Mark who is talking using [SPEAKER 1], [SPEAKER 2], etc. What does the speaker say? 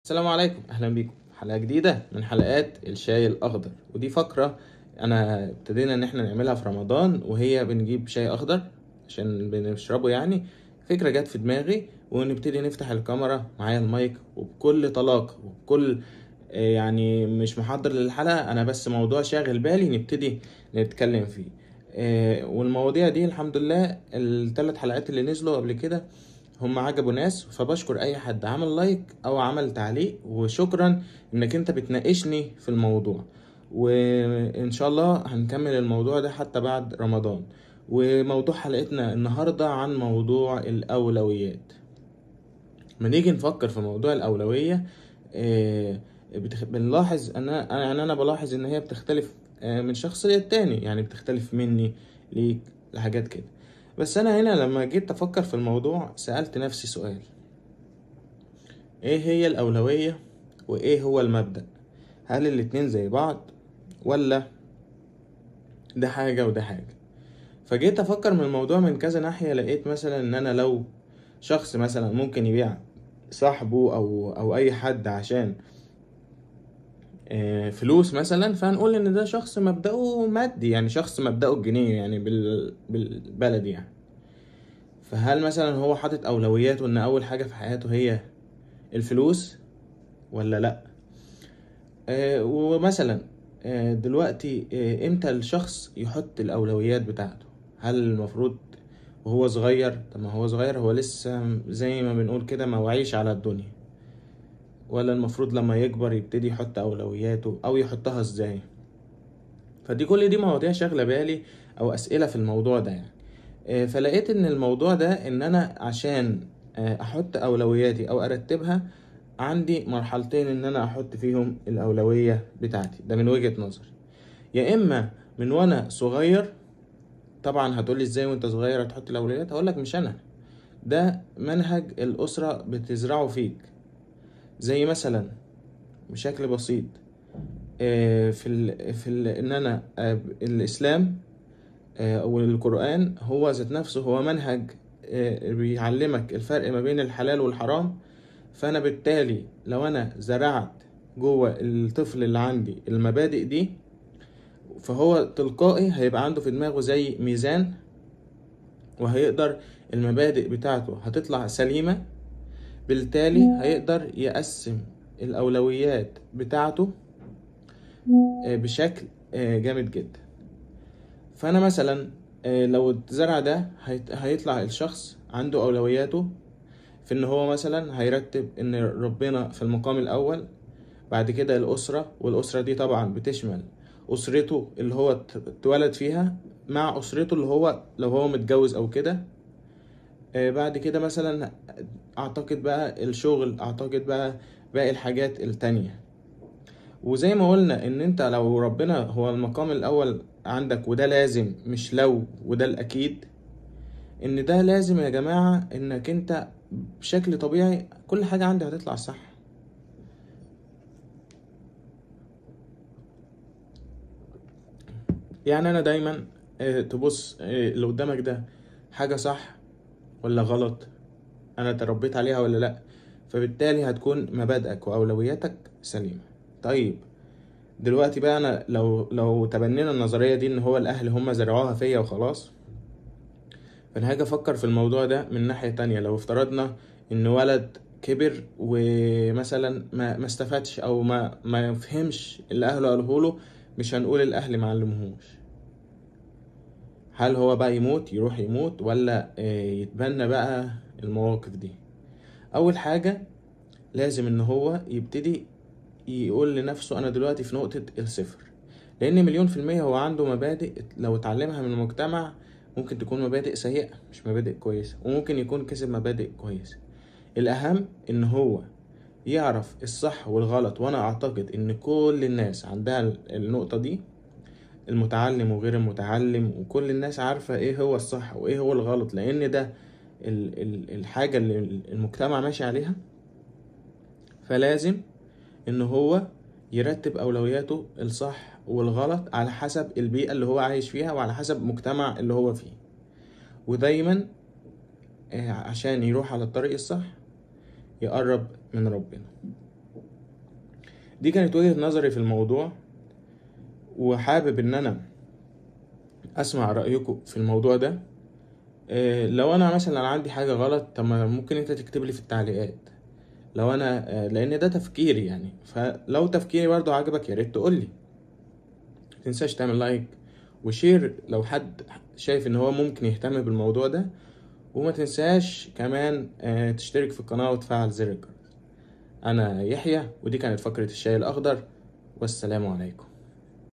[SPEAKER 1] السلام عليكم، اهلا بيكم حلقه جديده من حلقات الشاي الاخضر. ودي فقره انا ابتدينا ان احنا نعملها في رمضان، وهي بنجيب شاي اخضر عشان بنشربه. يعني فكره جت في دماغي ونبتدي نفتح الكاميرا معايا المايك وبكل طلاقه وبكل يعني مش محضر للحلقه، انا بس موضوع شاغل بالي نبتدي نتكلم فيه. والمواضيع دي الحمد لله الثلاث حلقات اللي نزلوا قبل كده هم عجبوا ناس، فبشكر اي حد عمل لايك او عمل تعليق، وشكرا انك انت بتناقشني في الموضوع. وان شاء الله هنكمل الموضوع ده حتى بعد رمضان. وموضوع حلقتنا النهاردة عن موضوع الاولويات. ما نيجي نفكر في موضوع الاولوية، بنلاحظ انا بلاحظ ان هي بتختلف من شخص للتاني، يعني بتختلف مني ليك لحاجات كده. بس انا هنا لما جيت افكر في الموضوع سألت نفسي سؤال: ايه هي الاولوية وايه هو المبدأ؟ هل الاتنين زي بعض ولا ده حاجة وده حاجة؟ فجيت افكر من الموضوع من كذا ناحية، لقيت مثلا ان انا لو شخص مثلا ممكن يبيع صاحبه او اي حد عشان فلوس مثلا، فهنقول ان ده شخص مبدأه مادي، يعني شخص مبدأه الجنيه، يعني بالبلدي يعني. فهل مثلا هو حاطط اولوياته ان اول حاجة في حياته هي الفلوس ولا لا؟ ومثلا دلوقتي امتى الشخص يحط الاولويات بتاعته؟ هل المفروض وهو صغير؟ طب ما هو صغير، هو لسه زي ما بنقول كده ما وعيش على الدنيا، ولا المفروض لما يكبر يبتدي يحط اولوياته، او يحطها ازاي؟ كل دي مواضيع شاغله بالي او اسئله في الموضوع ده يعني. فلقيت ان الموضوع ده ان انا عشان احط اولوياتي او ارتبها، عندي مرحلتين ان انا احط فيهم الاولوية بتاعتي. ده من وجهة نظري. يا اما من وانا صغير. طبعا هتقولي ازاي وانت صغير هتحط الاولويات؟ هقولك مش انا، ده منهج الاسرة بتزرعه فيك. زي مثلا بشكل بسيط، ان انا الاسلام او القرآن هو ذات نفسه هو منهج بيعلمك الفرق ما بين الحلال والحرام. فانا بالتالي لو انا زرعت جوه الطفل اللي عندي المبادئ دي، فهو تلقائي هيبقى عنده في دماغه زي ميزان، وهيقدر المبادئ بتاعته هتطلع سليمة. بالتالي هيقدر يقسم الأولويات بتاعته بشكل جامد جدا. فأنا مثلا لو الزرع ده هيطلع الشخص عنده أولوياته في إن هو مثلا هيرتب إن ربنا في المقام الأول، بعد كده الأسرة، والأسرة دي طبعا بتشمل أسرته اللي هو اتولد فيها مع أسرته اللي هو لو هو متجوز أو كده. بعد كده مثلا أعتقد بقى الشغل، أعتقد بقى باقي الحاجات التانية. وزي ما قلنا إن أنت لو ربنا هو المقام الأول عندك، وده لازم، مش لو، وده الأكيد، إن ده لازم يا جماعة إنك أنت بشكل طبيعي كل حاجة عندي هتطلع صح. يعني انا دايما تبص اللي قدامك ده حاجة صح ولا غلط، انا تربيت عليها ولا لا، فبالتالي هتكون مبادئك واولوياتك سليمة. طيب دلوقتي بقى انا لو تبنينا النظرية دي ان هو الاهل هم زرعوها فيا وخلاص، فانا هاجي افكر في الموضوع ده من ناحية تانية. لو افترضنا ان ولد كبر ومثلا ما استفادش او ما فهمش اللي اهله قالوه له، مش هنقول الاهل ما علموهوش. هل هو بقى يموت، يروح يموت، ولا يتبنى بقى المواقف دي؟ اول حاجة لازم ان هو يبتدي يقول لنفسه انا دلوقتي في نقطة الصفر، لان مليون في المية هو عنده مبادئ لو اتعلمها من المجتمع ممكن تكون مبادئ سيئة مش مبادئ كويسة، وممكن يكون كسب مبادئ كويسة. الاهم ان هو يعرف الصح والغلط، وانا اعتقد ان كل الناس عندها النقطة دي، المتعلم وغير المتعلم، وكل الناس عارفة ايه هو الصح وايه هو الغلط، لان ده الحاجة اللي المجتمع ماشي عليها. فلازم ان هو يرتب اولوياته الصح والغلط على حسب البيئة اللي هو عايش فيها وعلى حسب المجتمع اللي هو فيه. ودايما عشان يروح على الطريق الصح يقرب من ربنا. دي كانت وجهة نظري في الموضوع، وحابب ان انا اسمع رأيكم في الموضوع ده. لو انا مثلا عندي حاجة غلط، طب ما ممكن انت تكتب لي في التعليقات. لو انا لان ده تفكيري يعني، فلو تفكيري برضو عجبك يا ريت تقول لي. متنساش تعمل لايك وشير لو حد شايف ان هو ممكن يهتم بالموضوع ده، وما تنساش كمان تشترك في القناة وتفعل زر الجرس. انا يحيى، ودي كانت فقرة الشاي الاخضر، والسلام عليكم.